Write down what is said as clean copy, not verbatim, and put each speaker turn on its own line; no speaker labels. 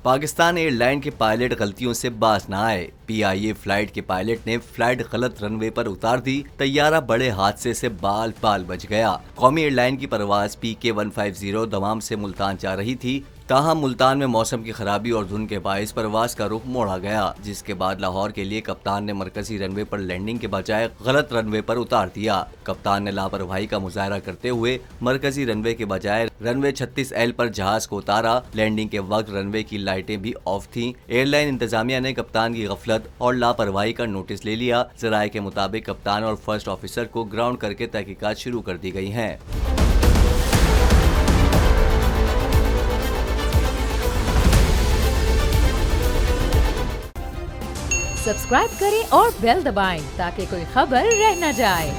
Pakistan airline के pilot गलतियों से बाज न आए। PIA फ्लाइट के पायलट ने फ्लाइट गलत रनवे पर उतार दी। तैयारा बड़े हादसे से बाल बाल बच गया। कौमी एयरलाइन की परवाज PK-150 दमाम से मुल्तान जा रही थी। ताहम मुल्तान में मौसम की खराबी और धुंध के बायस परवाज का रुख मोड़ा गया, जिसके बाद लाहौर के लिए कप्तान ने मरकजी रनवे पर लैंडिंग के बजाय गलत रनवे पर उतार दिया। कप्तान ने लापरवाही का मुजाहरा करते हुए मरकजी रनवे के बजाय रनवे 36L पर जहाज को उतारा। लैंडिंग के वक्त रनवे की लाइटें भी ऑफ थीं। एयरलाइन इंतजामिया ने कप्तान की गफलत और लापरवाही का नोटिस ले लिया। जराये के मुताबिक कप्तान और फर्स्ट ऑफिसर को ग्राउंड करके तहकीकात शुरू कर दी गई हैं।
सब्सक्राइब करें और बेल दबाएं ताकि कोई खबर रह न जाए।